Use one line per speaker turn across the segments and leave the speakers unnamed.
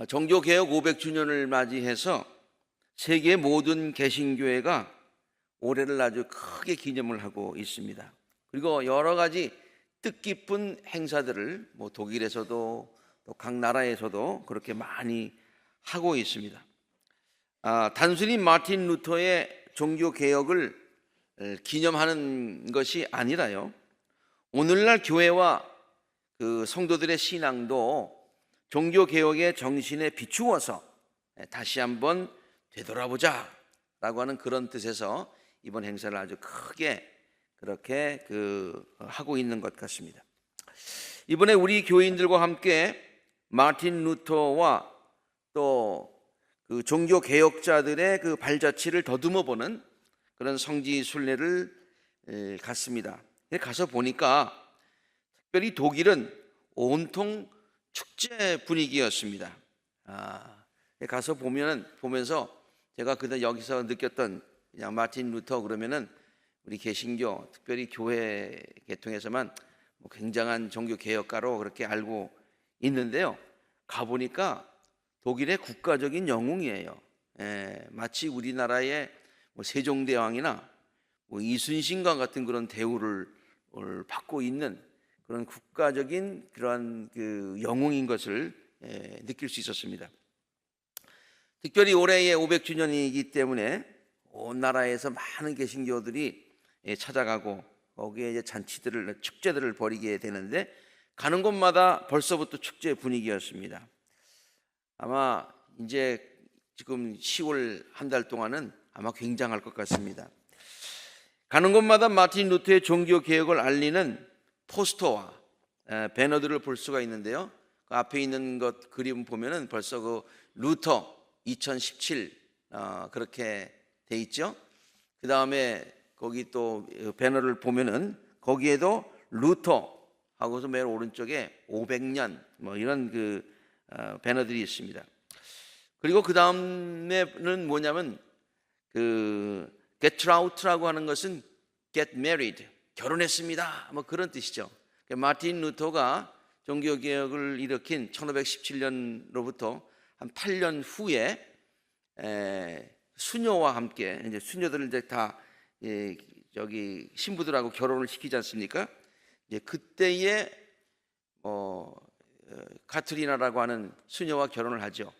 종교개혁 500주년을 맞이해서 세계 모든 개신교회가 올해를 아주 크게 기념을 하고 있습니다. 그리고 여러 가지 뜻깊은 행사들을 독일에서도 또 각 나라에서도 그렇게 많이 하고 있습니다. 단순히 마틴 루터의 종교개혁을 기념하는 것이 아니라요, 오늘날 교회와 그 성도들의 신앙도 종교개혁의 정신에 비추어서 다시 한번 되돌아보자 라고 하는 그런 뜻에서 이번 행사를 아주 크게 그렇게 하고 있는 것 같습니다. 이번에 우리 교인들과 함께 마틴 루터와 또 그 종교개혁자들의 그 발자취를 더듬어 보는 그런 성지 순례를 갔습니다. 가서 보니까 특별히 독일은 온통 축제 분위기였습니다. 가서 보면서 제가 그때 여기서 느꼈던, 그냥 마틴 루터 그러면은 우리 개신교, 특별히 교회 계통에서만 굉장한 종교 개혁가로 그렇게 알고 있는데요, 가보니까 독일의 국가적인 영웅이에요. 마치 우리나라의 세종대왕이나 이순신과 같은 그런 대우를 받고 있는 그런 국가적인 그런 그 영웅인 것을 느낄 수 있었습니다. 특별히 올해의 500주년이기 때문에 온 나라에서 많은 개신교들이 찾아가고 거기에 이제 잔치들을, 축제들을 벌이게 되는데, 가는 곳마다 벌써부터 축제 분위기였습니다. 아마 이제 지금 10월 한 달 동안은 아마 굉장할 것 같습니다. 가는 곳마다 마틴 루터의 종교 개혁을 알리는 포스터와 배너들을 볼 수가 있는데요, 그 앞에 있는 것 그림 보면은 벌써 그 루터 2017 그렇게 돼 있죠. 그 다음에 거기 또 배너를 보면은 거기에도 루터 하고서 맨 오른쪽에 500년 이런 배너들이 있습니다. 그리고 그 다음에는 뭐냐면 get out라고 하는 것은 get married, 결혼했습니다 그런 뜻이죠. 마틴 루터가 종교개혁을 일으킨 1517년로부터 한 8년 후에 수녀와 함께, 이제 수녀들을 이제 다 저기 신부들하고 결혼을 시키지 않습니까? 이제 그때에 카트리나라고 하는 수녀와 결혼을 하죠.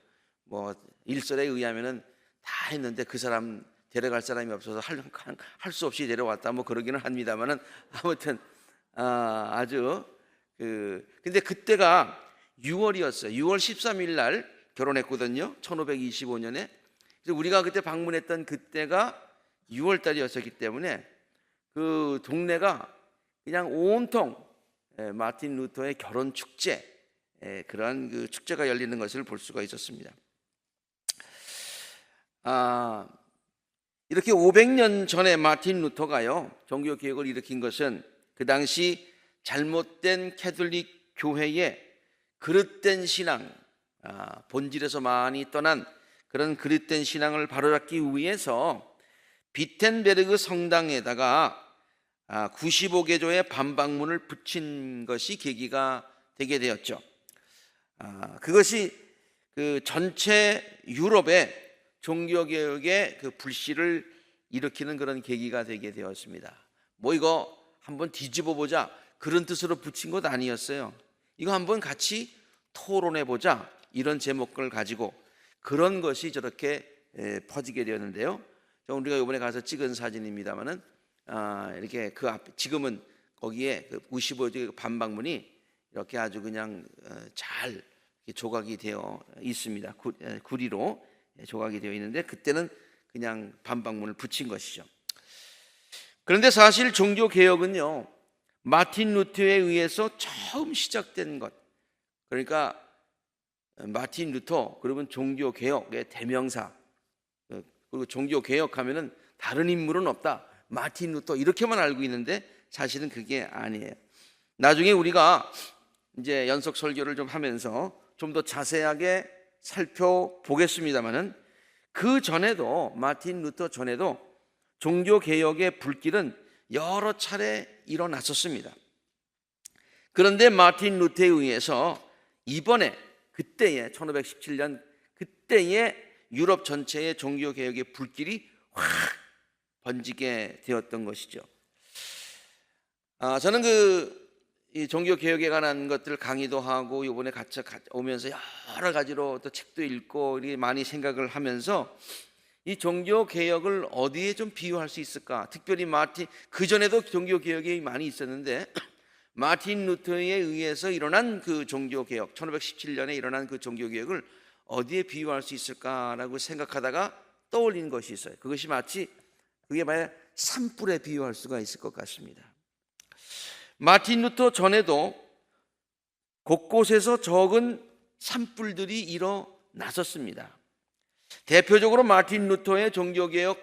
일설에 의하면은 다 했는데 그 사람 데려갈 사람이 없어서 할 수 없이 데려왔다 그러기는 합니다만은, 아무튼 아주 근데 그때가 6월이었어요. 6월 13일 날 결혼했거든요. 1525년에. 그래서 우리가 그때 방문했던 그때가 6월 달이었기 때문에 그 동네가 그냥 온통 마틴 루터의 결혼 축제, 그러한 그 축제가 열리는 것을 볼 수가 있었습니다. 이렇게 500년 전에 마틴 루터가요, 종교 개혁을 일으킨 것은 그 당시 잘못된 캐톨릭 교회의 그릇된 신앙, 본질에서 많이 떠난 그런 그릇된 신앙을 바로잡기 위해서 비텐베르그 성당에다가 95개조의 반박문을 붙인 것이 계기가 되게 되었죠. 그것이 그 전체 유럽의 종교개혁의 그 불씨를 일으키는 그런 계기가 되게 되었습니다. 이거 한번 뒤집어 보자 그런 뜻으로 붙인 것 아니었어요. 이거 한번 같이 토론해 보자 이런 제목을 가지고 그런 것이 저렇게 퍼지게 되었는데요. 우리가 이번에 가서 찍은 사진입니다만은 이렇게 그 앞에 지금은 거기에 95개 반박문이 이렇게 아주 그냥 잘 조각이 되어 있습니다. 구리로 조각이 되어 있는데, 그때는 그냥 반박문을 붙인 것이죠. 그런데 사실 종교개혁은요, 마틴 루터에 의해서 처음 시작된 것. 그러니까 마틴 루터, 그러면 종교개혁의 대명사, 그리고 종교개혁하면은 다른 인물은 없다, 마틴 루터 이렇게만 알고 있는데 사실은 그게 아니에요. 나중에 우리가 이제 연속 설교를 좀 하면서 좀 더 자세하게 살펴보겠습니다만은, 그 전에도, 마틴 루터 전에도 종교개혁의 불길은 여러 차례 일어났었습니다. 그런데 마틴 루터에 의해서 이번에 그때에 1517년 그때에 유럽 전체의 종교 개혁의 불길이 확 번지게 되었던 것이죠. 저는 이 종교 개혁에 관한 것들 강의도 하고 이번에 같이 오면서 여러 가지로 또 책도 읽고 이렇게 많이 생각을 하면서 이 종교 개혁을 어디에 좀 비유할 수 있을까? 특별히 그 전에도 종교 개혁이 많이 있었는데 마틴 루터에 의해서 일어난 그 종교 개혁, 1517년에 일어난 그 종교 개혁을 어디에 비유할 수 있을까라고 생각하다가 떠올린 것이 있어요. 그것이 마치 그게 만약 산불에 비유할 수가 있을 것 같습니다. 마틴 루터 전에도 곳곳에서 적은 산불들이 일어났었습니다. 대표적으로 마틴 루터의 종교개혁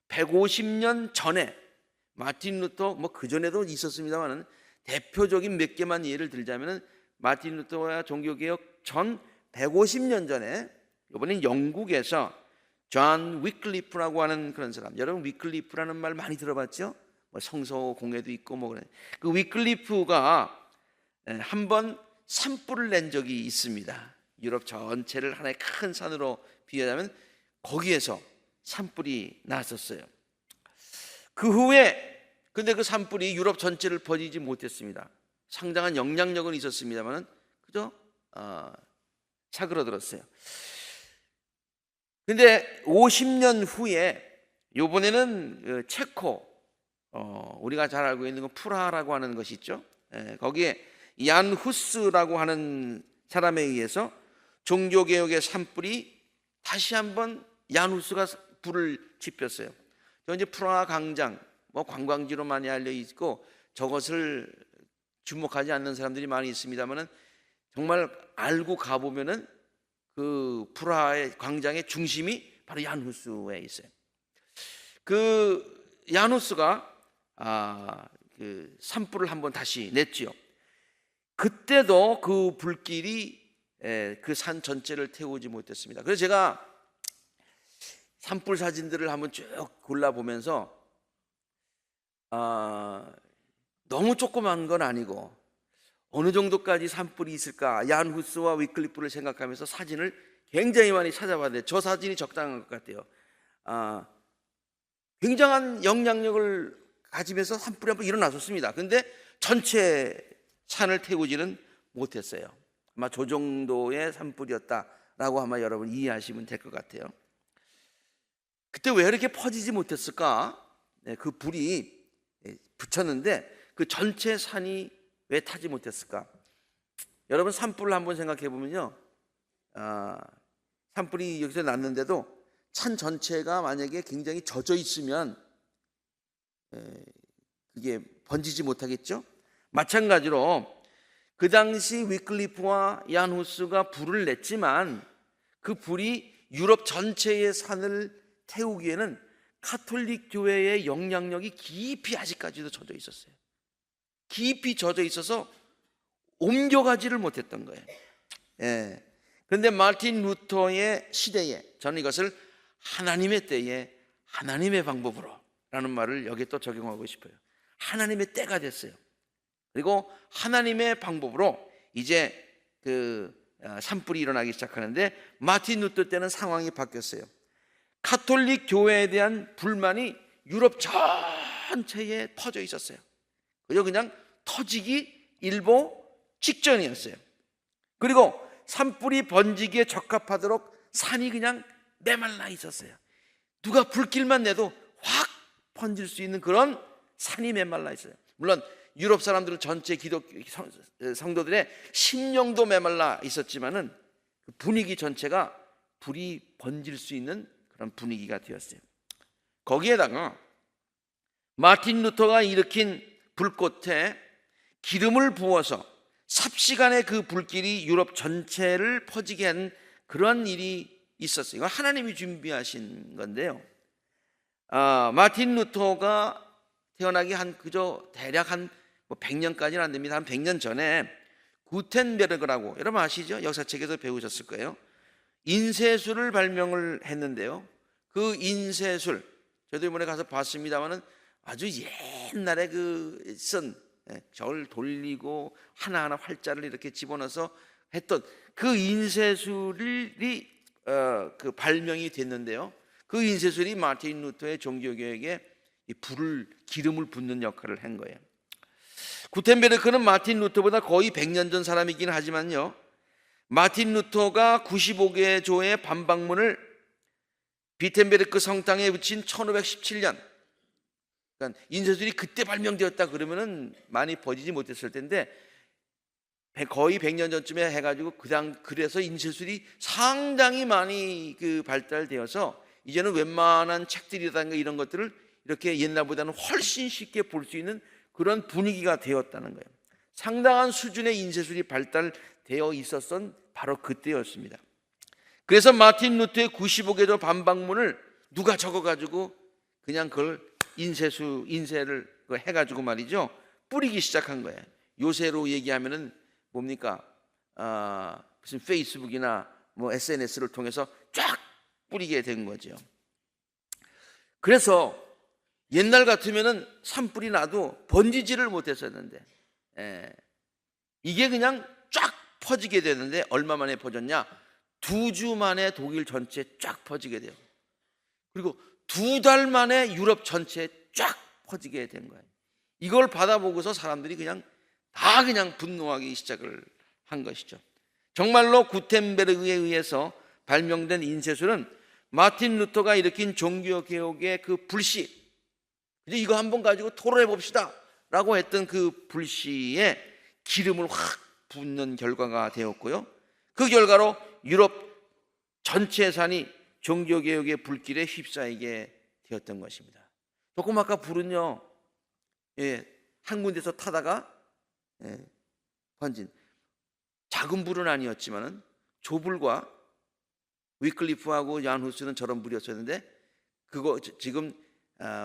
150년 전에 마틴 루터 그 전에도 있었습니다만 대표적인 몇 개만 예를 들자면 마틴 루터와 종교개혁 전 150년 전에 이번엔 영국에서 존 위클리프라고 하는 그런 사람, 여러분 위클리프라는 말 많이 들어봤죠? 성서 공회도 있고 그래. 그 위클리프가 한번 산불을 낸 적이 있습니다. 유럽 전체를 하나의 큰 산으로 비유하자면 거기에서 산불이 났었어요. 그 후에 근데 그 산불이 유럽 전체를 퍼지지 못했습니다. 상당한 영향력은 있었습니다만 그저 사그러들었어요. 근데 50년 후에 이번에는 체코 우리가 잘 알고 있는 건 프라하라고 하는 것이 있죠. 거기에 얀 후스라고 하는 사람에 의해서 종교개혁의 산불이 다시 한번 얀 후스가 불을 지폈어요. 이제 프라하 광장 관광지로 많이 알려 있고 저것을 주목하지 않는 사람들이 많이 있습니다만은 정말 알고 가보면은 그 프라하의 광장의 중심이 바로 얀 후스에 있어요. 그 얀 후스가 그 산불을 한번 다시 냈지요. 그때도 그 불길이 그 산 전체를 태우지 못했습니다. 그래서 제가 산불 사진들을 한번 쭉 골라보면서 너무 조그만 건 아니고 어느 정도까지 산불이 있을까? 얀 후스와 위클리프를 생각하면서 사진을 굉장히 많이 찾아봤는데 저 사진이 적당한 것 같아요. 굉장한 영향력을 가지면서 산불이 한번 일어났었습니다. 근데 전체 산을 태우지는 못했어요. 아마 저 정도의 산불이었다라고 아마 여러분 이해하시면 될 것 같아요. 그때 왜 이렇게 퍼지지 못했을까? 그 불이 붙였는데 그 전체 산이 왜 타지 못했을까? 여러분 산불을 한번 생각해 보면요, 산불이 여기서 났는데도 산 전체가 만약에 굉장히 젖어 있으면 그게 번지지 못하겠죠? 마찬가지로 그 당시 위클리프와 얀 후스가 불을 냈지만 그 불이 유럽 전체의 산을 태우기에는 가톨릭 교회의 영향력이 깊이 아직까지도 젖어 있었어요. 깊이 젖어 있어서 옮겨가지를 못했던 거예요. 그런데 마틴 루터의 시대에 저는 이것을 하나님의 때에 하나님의 방법으로 라는 말을 여기에 또 적용하고 싶어요. 하나님의 때가 됐어요. 그리고 하나님의 방법으로 이제 그 산불이 일어나기 시작하는데 마틴 루터 때는 상황이 바뀌었어요. 가톨릭 교회에 대한 불만이 유럽 전체에 퍼져 있었어요. 그냥 터지기 일보 직전이었어요. 그리고 산불이 번지기에 적합하도록 산이 그냥 메말라 있었어요. 누가 불길만 내도 확 번질 수 있는 그런 산이 메말라 있어요. 물론 유럽 사람들은 전체 기독 성도들의 심령도 메말라 있었지만은 그 분위기 전체가 불이 번질 수 있는 그런 분위기가 되었어요. 거기에다가 마틴 루터가 일으킨 불꽃에 기름을 부어서 삽시간에 그 불길이 유럽 전체를 퍼지게 한 그런 일이 있었어요. 이건 하나님이 준비하신 건데요. 마틴 루터가 태어나기 그저 대략 100년까지는 안 됩니다. 한 100년 전에 구텐베르그라고 여러분 아시죠? 역사책에서 배우셨을 거예요. 인쇄술을 발명을 했는데요. 그 인쇄술 저도 이번에 가서 봤습니다만은 아주 옛날에 저를 돌리고 하나하나 활자를 이렇게 집어넣어서 했던 그 인쇄술이 그 발명이 됐는데요. 그 인쇄술이 마틴 루터의 종교개혁에 기름을 붓는 역할을 한 거예요. 구텐베르크는 마틴 루터보다 거의 100년 전 사람이긴 하지만요, 마틴 루터가 95개 조의 반박문을 비텐베르크 성당에 붙인 1517년, 그러니까 인쇄술이 그때 발명되었다 그러면은 많이 퍼지지 못했을 텐데 거의 100년 전쯤에 해가지고 그래서 인쇄술이 상당히 많이 발달되어서 이제는 웬만한 책들이라든가 이런 것들을 이렇게 옛날보다는 훨씬 쉽게 볼 수 있는 그런 분위기가 되었다는 거예요. 상당한 수준의 인쇄술이 발달되어 있었던 바로 그때였습니다. 그래서 마틴 루터의 95개조 반박문을 누가 적어가지고 그냥 그걸 인쇄를 해가지고 말이죠, 뿌리기 시작한 거예요. 요새로 얘기하면은 뭡니까? 무슨 페이스북이나 뭐 SNS를 통해서 쫙 뿌리게 된 거죠. 그래서 옛날 같으면은 산불이 나도 번지지를 못했었는데, 이게 그냥 쫙 퍼지게 되는데 얼마 만에 퍼졌냐? 2주 만에 독일 전체에 쫙 퍼지게 돼요. 그리고 2달 만에 유럽 전체에 쫙 퍼지게 된 거예요. 이걸 받아보고서 사람들이 그냥 분노하기 시작을 한 것이죠. 정말로 구텐베르크에 의해서 발명된 인쇄술은 마틴 루터가 일으킨 종교개혁의 그 불씨, 이거 한번 가지고 토론해 봅시다 라고 했던 그 불씨에 기름을 확 붓는 결과가 되었고요, 그 결과로 유럽 전체 산이 종교개혁의 불길에 휩싸이게 되었던 것입니다. 조금 아까 불은요, 한 군데서 타다가 번진 작은 불은 아니었지만은 조불과 위클리프하고 얀 후스는 저런 불이었었는데, 그거 지금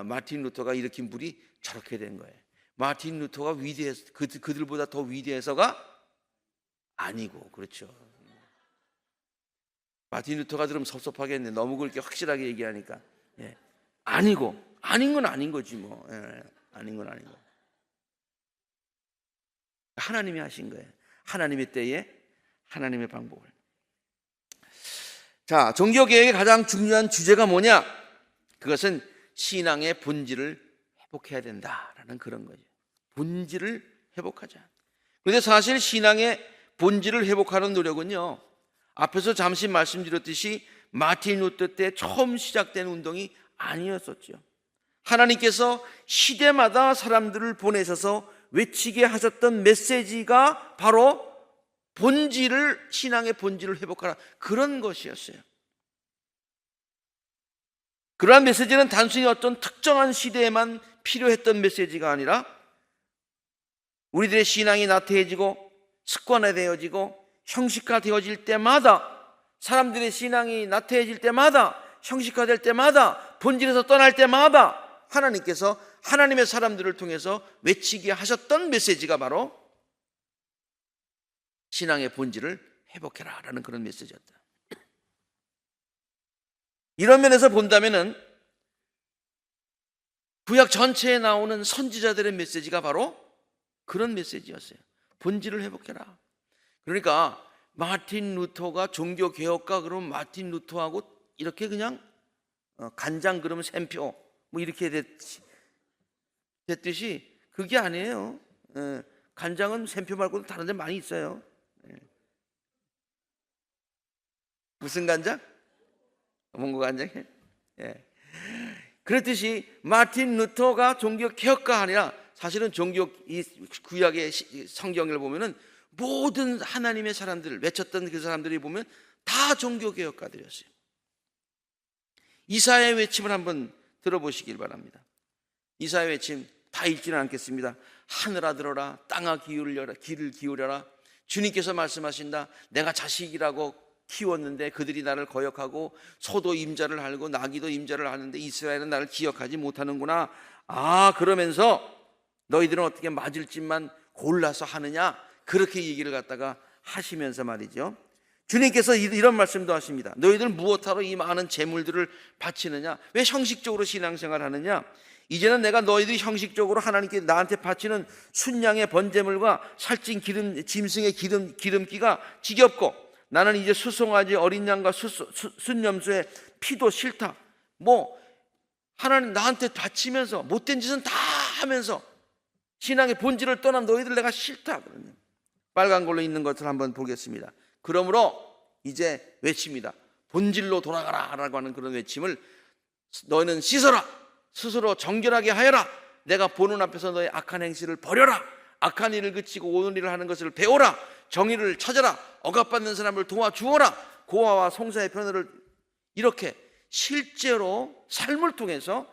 마틴 루터가 일으킨 불이 저렇게 된 거예요. 마틴 루터가 위대해서 그들보다 더 위대해서가 아니고, 그렇죠. 마틴 루터가 들으면 섭섭하겠네. 너무 그렇게 확실하게 얘기하니까. 아니고, 아닌 건 아닌 거지 뭐. 아닌 건 아닌 거. 하나님이 하신 거예요. 하나님의 때에 하나님의 방법을. 자, 종교개혁의 가장 중요한 주제가 뭐냐? 그것은 신앙의 본질을 회복해야 된다라는 그런 거죠. 본질을 회복하자. 그런데 사실 신앙의 본질을 회복하는 노력은요, 앞에서 잠시 말씀드렸듯이 마틴 루터 때 처음 시작된 운동이 아니었었죠. 하나님께서 시대마다 사람들을 보내셔서 외치게 하셨던 메시지가 바로 신앙의 본질을 회복하라, 그런 것이었어요. 그러한 메시지는 단순히 어떤 특정한 시대에만 필요했던 메시지가 아니라 우리들의 신앙이 나태해지고 습관화되어지고 형식화되어질 때마다, 사람들의 신앙이 나태해질 때마다, 형식화될 때마다, 본질에서 떠날 때마다 하나님께서 하나님의 사람들을 통해서 외치게 하셨던 메시지가 바로 신앙의 본질을 회복해라 라는 그런 메시지였다. 이런 면에서 본다면은 구약 전체에 나오는 선지자들의 메시지가 바로 그런 메시지였어요. 본질을 회복해라. 그러니까 마틴 루터가 종교개혁가 그러면 마틴 루터하고 이렇게 그냥 간장 그러면 샘표 뭐 이렇게 됐듯이 그게 아니에요. 간장은 샘표 말고도 다른 데 많이 있어요. 무슨 간장? 몽고 간장이에요. 그렇듯이 마틴 루터가 종교개혁가 아니라 사실은 이 구약의 성경을 보면은 모든 하나님의 사람들을 외쳤던 그 사람들이 보면 다 종교개혁가들이었어요. 이사야의 외침을 한번 들어보시길 바랍니다. 이사야의 외침 다 읽지는 않겠습니다. 하늘아 들어라, 땅아 귀를 기울여라. 주님께서 말씀하신다. 내가 자식이라고 키웠는데 그들이 나를 거역하고 소도 임자를 알고 나귀도 임자를 아는데 이스라엘은 나를 기억하지 못하는구나. 그러면서 너희들은 어떻게 맞을 짓만 골라서 하느냐, 그렇게 얘기를 갖다가 하시면서 말이죠, 주님께서 이런 말씀도 하십니다. 너희들 무엇하러 이 많은 재물들을 바치느냐? 왜 형식적으로 신앙생활 하느냐? 이제는 내가 너희들이 형식적으로 하나님께 나한테 바치는 순양의 번제물과 살찐 짐승의 기름기가 지겹고 나는 이제 수송아지 어린 양과 순염소의 피도 싫다. 하나님 나한테 바치면서 못된 짓은 다 하면서 신앙의 본질을 떠난 너희들 내가 싫다. 빨간 걸로 있는 것을 한번 보겠습니다. 그러므로 이제 외칩니다. 본질로 돌아가라 라고 하는 그런 외침을, 너희는 씻어라, 스스로 정결하게 하여라, 내가 보는 앞에서 너의 악한 행실을 버려라, 악한 일을 그치고 옳은 일을 하는 것을 배워라, 정의를 찾아라, 억압받는 사람을 도와주어라, 고아와 송사의 편애를, 이렇게 실제로 삶을 통해서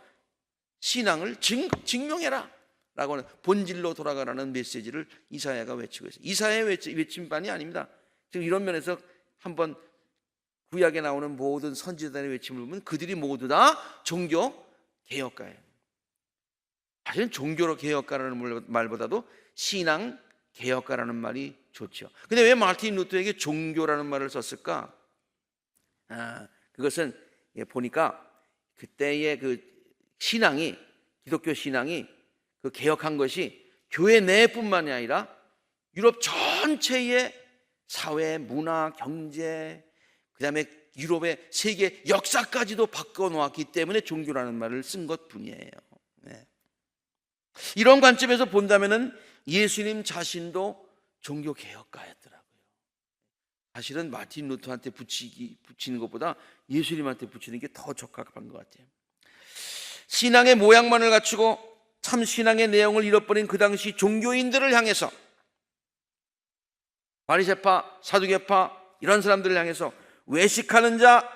신앙을 증명해라 라고 하는 본질로 돌아가라는 메시지를 이사야가 외치고 있어요. 이사야의 외침반이 아닙니다. 지금 이런 면에서 한번 구약에 나오는 모든 선지자들의 외침을 보면 그들이 모두 다 종교 개혁가예요. 사실은 종교 개혁가라는 말보다도 신앙 개혁가라는 말이 좋죠. 근데 왜 마르틴 루터에게 종교라는 말을 썼을까? 그것은 보니까 그때의 그 신앙이, 기독교 신앙이 그 개혁한 것이 교회 내뿐만이 아니라 유럽 전체의 사회, 문화, 경제, 그 다음에 유럽의 세계 역사까지도 바꿔놓았기 때문에 종교라는 말을 쓴 것뿐이에요. 네. 이런 관점에서 본다면은 예수님 자신도 종교 개혁가였더라고요. 사실은 마틴 루터한테 붙이는 것보다 예수님한테 붙이는 게 더 적합한 것 같아요. 신앙의 모양만을 갖추고 참 신앙의 내용을 잃어버린 그 당시 종교인들을 향해서, 바리새파, 사두개파 이런 사람들을 향해서 외식하는 자,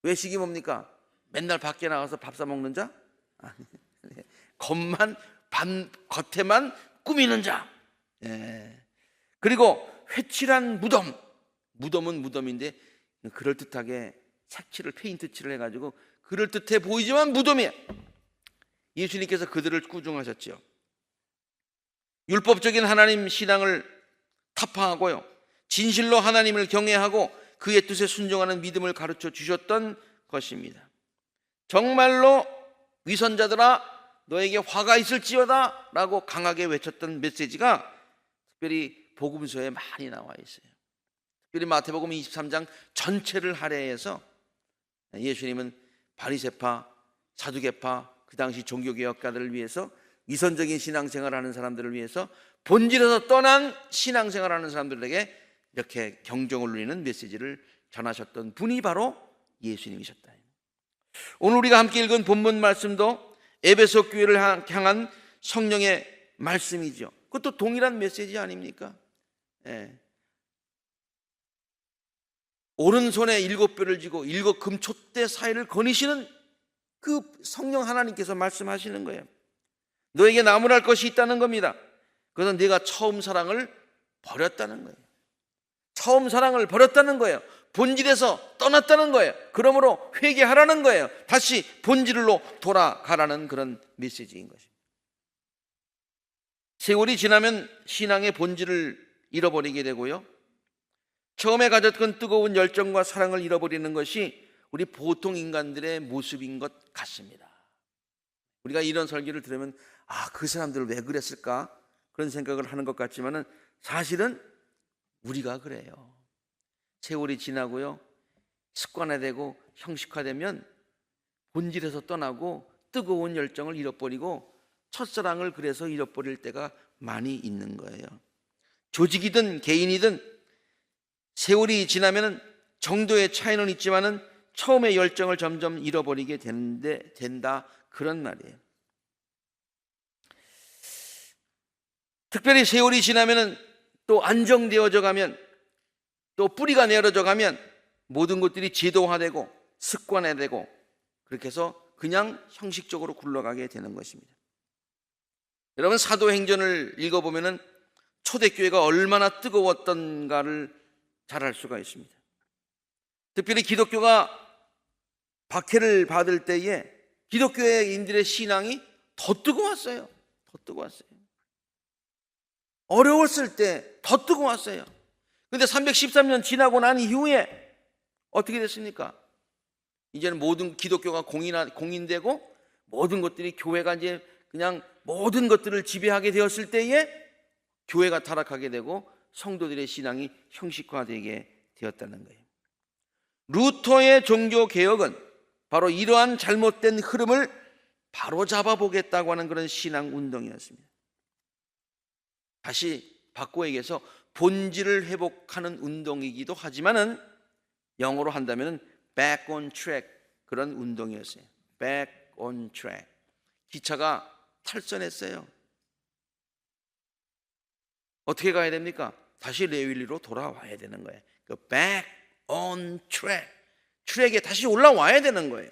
외식이 뭡니까? 맨날 밖에 나가서 밥 사 먹는 자? 겉에만 꾸미는 자. 그리고 회칠한 무덤은 무덤인데 그럴듯하게 색칠을, 페인트 칠을 해가지고 그럴듯해 보이지만 무덤이에요. 예수님께서 그들을 꾸중하셨죠. 율법적인 하나님 신앙을 타파하고요, 진실로 하나님을 경외하고 그의 뜻에 순종하는 믿음을 가르쳐 주셨던 것입니다. 정말로 위선자들아 너에게 화가 있을지어다 라고 강하게 외쳤던 메시지가 특별히 복음서에 많이 나와 있어요. 특별히 마태복음 23장 전체를 할애해서 예수님은 바리새파, 사두개파, 그 당시 종교개혁가들을 위해서, 위선적인 신앙생활을 하는 사람들을 위해서, 본질에서 떠난 신앙생활을 하는 사람들에게 이렇게 경종을 울리는 메시지를 전하셨던 분이 바로 예수님이셨다. 오늘 우리가 함께 읽은 본문 말씀도 에베소 교회를 향한 성령의 말씀이죠. 그것도 동일한 메시지 아닙니까? 오른손에 7뼈를 쥐고 7 금촛대 사이를 거니시는 그 성령 하나님께서 말씀하시는 거예요. 너에게 나무랄 것이 있다는 겁니다. 그것은 네가 처음 사랑을 버렸다는 거예요. 처음 사랑을 버렸다는 거예요. 본질에서 떠났다는 거예요. 그러므로 회개하라는 거예요. 다시 본질로 돌아가라는 그런 메시지인 것입니다. 세월이 지나면 신앙의 본질을 잃어버리게 되고요, 처음에 가졌던 뜨거운 열정과 사랑을 잃어버리는 것이 우리 보통 인간들의 모습인 것 같습니다. 우리가 이런 설교를 들으면 그 사람들 왜 그랬을까? 그런 생각을 하는 것 같지만은 사실은 우리가 그래요. 세월이 지나고요, 습관화되고 형식화되면 본질에서 떠나고 뜨거운 열정을 잃어버리고 첫사랑을 그래서 잃어버릴 때가 많이 있는 거예요. 조직이든 개인이든 세월이 지나면 정도의 차이는 있지만은 처음의 열정을 점점 잃어버리게 된다, 그런 말이에요. 특별히 세월이 지나면 또 안정되어져 가면, 또 뿌리가 내려져 가면 모든 것들이 제도화되고 습관화되고 그렇게 해서 그냥 형식적으로 굴러가게 되는 것입니다. 여러분, 사도행전을 읽어보면 초대교회가 얼마나 뜨거웠던가를 잘 알 수가 있습니다. 특별히 기독교가 박해를 받을 때에 기독교인들의 신앙이 더 뜨거웠어요. 더 뜨거웠어요. 어려웠을 때 더 뜨거웠어요. 그런데 313년 지나고 난 이후에 어떻게 됐습니까? 이제는 모든 기독교가 공인되고 모든 것들이, 교회가 이제 그냥 모든 것들을 지배하게 되었을 때에 교회가 타락하게 되고 성도들의 신앙이 형식화되게 되었다는 거예요. 루터의 종교 개혁은 바로 이러한 잘못된 흐름을 바로잡아 보겠다고 하는 그런 신앙 운동이었습니다. 다시 바꿔 얘기해서 본질을 회복하는 운동이기도 하지만은 영어로 한다면은 back on track 그런 운동이었어요. back on track. 기차가 탈선했어요. 어떻게 가야 됩니까? 다시 레윌리로 돌아와야 되는 거예요. 그 back on track. 트랙에 다시 올라와야 되는 거예요.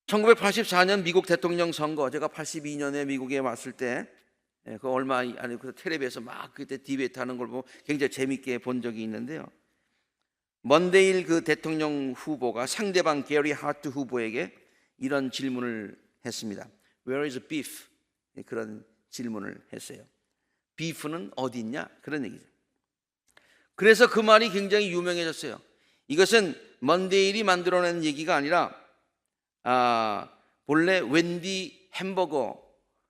1984년 미국 대통령 선거, 제가 82년에 미국에 왔을 때 그 얼마 안에 그 텔레비에서 막 그때 디베이트 하는 걸 보고 굉장히 재밌게 본 적이 있는데요. 먼데일 그 대통령 후보가 상대방 게리 하트 후보에게 이런 질문을 했습니다. Where is beef? 그런 질문을 했어요. 비프는 어디 있냐? 그런 얘기죠. 그래서 그 말이 굉장히 유명해졌어요. 이것은 먼데일이 만들어낸 얘기가 아니라 본래 웬디 햄버거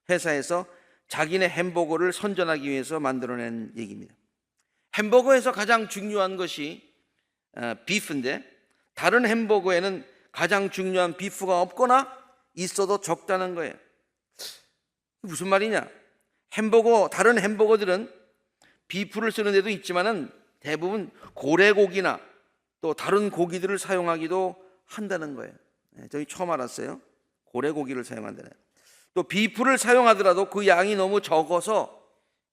회사에서 자기네 햄버거를 선전하기 위해서 만들어낸 얘기입니다. 햄버거에서 가장 중요한 것이 비프인데 다른 햄버거에는 가장 중요한 비프가 없거나 있어도 적다는 거예요. 무슨 말이냐? 다른 햄버거들은 비프를 쓰는 데도 있지만은 대부분 고래고기나 또 다른 고기들을 사용하기도 한다는 거예요. 저희 처음 알았어요. 고래고기를 사용한다는. 또 비프를 사용하더라도 그 양이 너무 적어서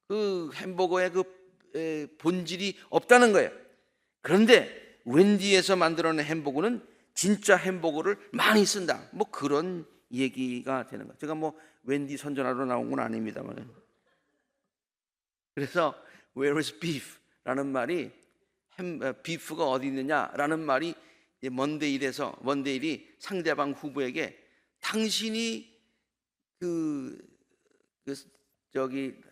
그 햄버거의 그 본질이 없다는 거예요. 그런데 웬디에서 만들어낸 햄버거는 진짜 햄버거를 많이 쓴다. 뭐 그런 얘기가 되는 거예요. 제가 뭐 웬디 선전하러 나온 건 아닙니다만. 그래서 Where is beef? 라는 말이 비프가 어디 있느냐라는 말이 먼데일이 상대방 후보에게 당신이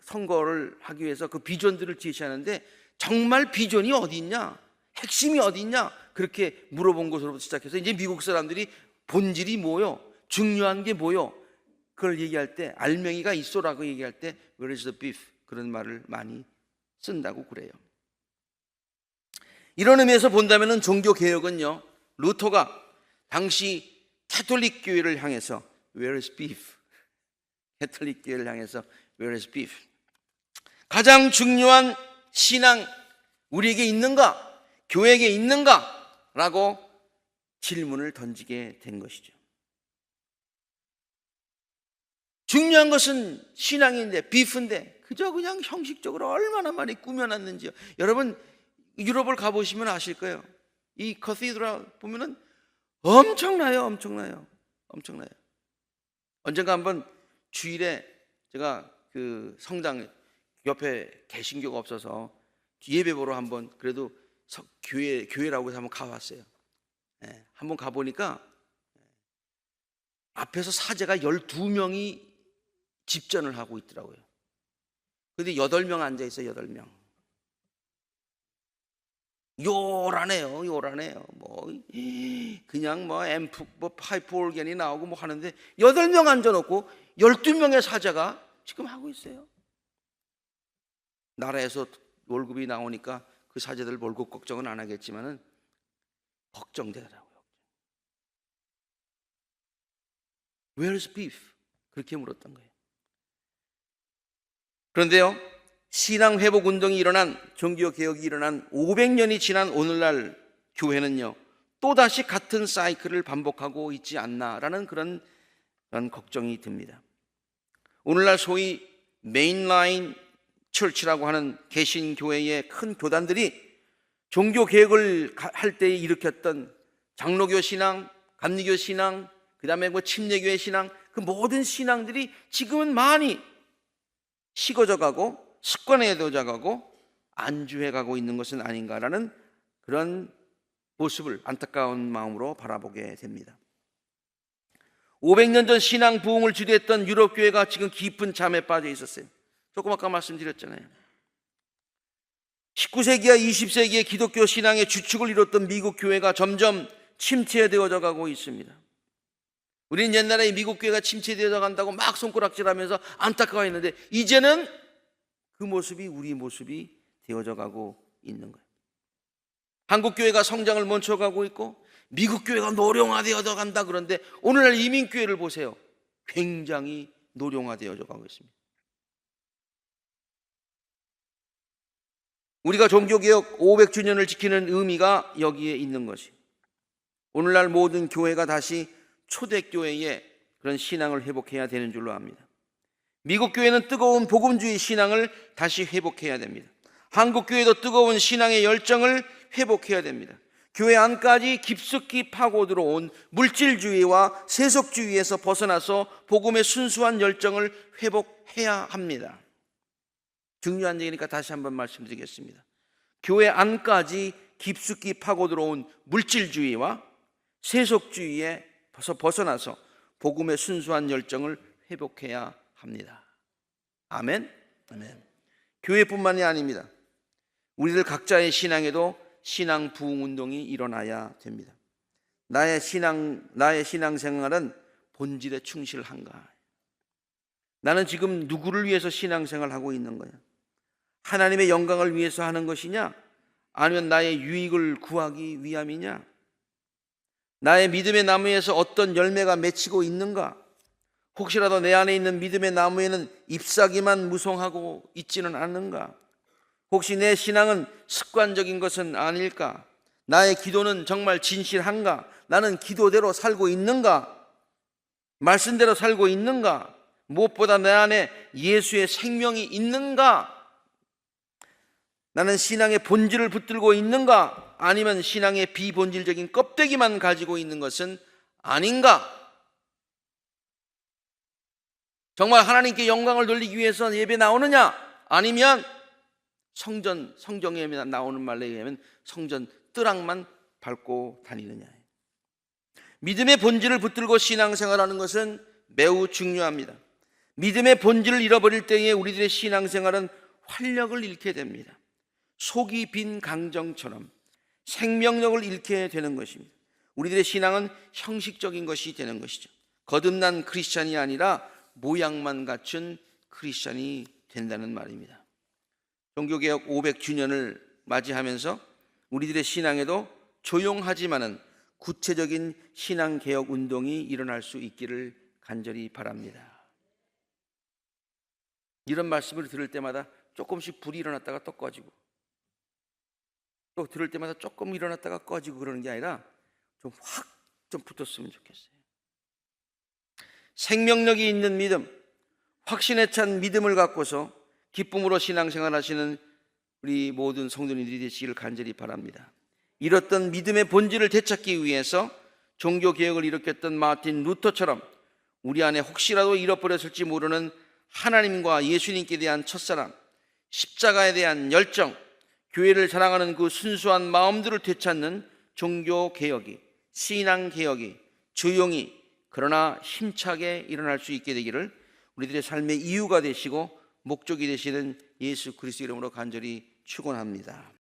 선거를 하기 위해서 그 비전들을 제시하는데 정말 비전이 어디 있냐? 핵심이 어디 있냐? 그렇게 물어본 것으로부터 시작해서 이제 미국 사람들이 본질이 뭐요? 중요한 게 뭐요? 그걸 얘기할 때 알맹이가 있어라고 얘기할 때 Where is the beef? 그런 말을 많이 쓴다고 그래요. 이런 의미에서 본다면 종교개혁은요, 루터가 당시 캐톨릭 교회를 향해서 Where is beef? 캐톨릭 교회를 향해서 Where is beef? 가장 중요한 신앙 우리에게 있는가? 교회에게 있는가? 라고 질문을 던지게 된 것이죠. 중요한 것은 신앙인데 비프인데 그저 그냥 형식적으로 얼마나 많이 꾸며놨는지요. 여러분 유럽을 가보시면 아실 거예요. 이 커시드럴 보면은 엄청나요. 언젠가 한번 주일에 제가 그 성당 옆에 개신교가 없어서 예배 보러 한번 그래도 교회라고 해서 한번 가봤어요. 한번 가보니까 앞에서 사제가 12명이 집전을 하고 있더라고요. 근데 8명 앉아 있어요. 8명. 요란해요. 뭐 그냥 뭐 앰프 뭐 파이프 올겐이 나오고 뭐 하는데 8명 앉아놓고 12명의 사제가 지금 하고 있어요. 나라에서 월급이 나오니까 그 사제들 월급 걱정은 안 하겠지만은 걱정되더라고요. Where's beef? 그렇게 물었던 거예요. 그런데요, 신앙 회복 운동이 일어난, 종교 개혁이 일어난 500년이 지난 오늘날 교회는요, 또다시 같은 사이클을 반복하고 있지 않나라는 그런 걱정이 듭니다. 오늘날 소위 메인라인 철치라고 하는 개신교회의 큰 교단들이 종교 개혁을 할 때 일으켰던 장로교 신앙, 감리교 신앙, 그 다음에 뭐 침례교회 신앙, 그 모든 신앙들이 지금은 많이 식어져 가고 습관화되어 가고 안주해 가고 있는 것은 아닌가라는 그런 모습을 안타까운 마음으로 바라보게 됩니다. 500년 전 신앙 부흥을 주도했던 유럽 교회가 지금 깊은 잠에 빠져 있었어요. 조금 아까 말씀드렸잖아요. 19세기와 20세기의 기독교 신앙의 주축을 이뤘던 미국 교회가 점점 침체되어져 가고 있습니다. 우리는 옛날에 미국 교회가 침체되어져 간다고 막 손가락질하면서 안타까워했는데 이제는 그 모습이 우리 모습이 되어져 가고 있는 거예요. 한국 교회가 성장을 멈춰가고 있고 미국 교회가 노령화되어져 간다. 그런데 오늘날 이민 교회를 보세요. 굉장히 노령화되어져 가고 있습니다. 우리가 종교개혁 500주년을 지키는 의미가 여기에 있는 것이, 오늘날 모든 교회가 다시 초대교회의 그런 신앙을 회복해야 되는 줄로 압니다. 미국 교회는 뜨거운 복음주의 신앙을 다시 회복해야 됩니다. 한국 교회도 뜨거운 신앙의 열정을 회복해야 됩니다. 교회 안까지 깊숙이 파고 들어온 물질주의와 세속주의에서 벗어나서 복음의 순수한 열정을 회복해야 합니다. 중요한 얘기니까 다시 한번 말씀드리겠습니다. 교회 안까지 깊숙이 파고 들어온 물질주의와 세속주의에서 벗어나서 복음의 순수한 열정을 회복해야 합니다. 아멘? 아멘. 교회뿐만이 아닙니다. 우리들 각자의 신앙에도 신앙 부흥 운동이 일어나야 됩니다. 나의 신앙생활은 본질에 충실한가? 나는 지금 누구를 위해서 신앙생활을 하고 있는 거야? 하나님의 영광을 위해서 하는 것이냐? 아니면 나의 유익을 구하기 위함이냐? 나의 믿음의 나무에서 어떤 열매가 맺히고 있는가? 혹시라도 내 안에 있는 믿음의 나무에는 잎사귀만 무성하고 있지는 않는가? 혹시 내 신앙은 습관적인 것은 아닐까? 나의 기도는 정말 진실한가? 나는 기도대로 살고 있는가? 말씀대로 살고 있는가? 무엇보다 내 안에 예수의 생명이 있는가? 나는 신앙의 본질을 붙들고 있는가? 아니면 신앙의 비본질적인 껍데기만 가지고 있는 것은 아닌가? 정말 하나님께 영광을 돌리기 위해서 예배 나오느냐? 아니면 성경에 나오는 말에 의하면 성전 뜨락만 밟고 다니느냐? 믿음의 본질을 붙들고 신앙생활하는 것은 매우 중요합니다. 믿음의 본질을 잃어버릴 때에 우리들의 신앙생활은 활력을 잃게 됩니다. 속이 빈 강정처럼 생명력을 잃게 되는 것입니다. 우리들의 신앙은 형식적인 것이 되는 것이죠. 거듭난 크리스찬이 아니라 모양만 갖춘 크리스찬이 된다는 말입니다. 종교개혁 500주년을 맞이하면서 우리들의 신앙에도 조용하지만은 구체적인 신앙개혁 운동이 일어날 수 있기를 간절히 바랍니다. 이런 말씀을 들을 때마다 조금씩 불이 일어났다가 또 꺼지고, 또 들을 때마다 조금 일어났다가 꺼지고 그러는 게 아니라 좀 확 좀 붙었으면 좋겠어요. 생명력이 있는 믿음, 확신에 찬 믿음을 갖고서 기쁨으로 신앙생활 하시는 우리 모든 성도님들이 되시기를 간절히 바랍니다. 잃었던 믿음의 본질을 되찾기 위해서 종교개혁을 일으켰던 마틴 루터처럼 우리 안에 혹시라도 잃어버렸을지 모르는 하나님과 예수님께 대한 첫사랑, 십자가에 대한 열정, 교회를 사랑하는 그 순수한 마음들을 되찾는 종교개혁이, 신앙개혁이 조용히 그러나 힘차게 일어날 수 있게 되기를 우리들의 삶의 이유가 되시고 목적이 되시는 예수 그리스도 이름으로 간절히 축원합니다.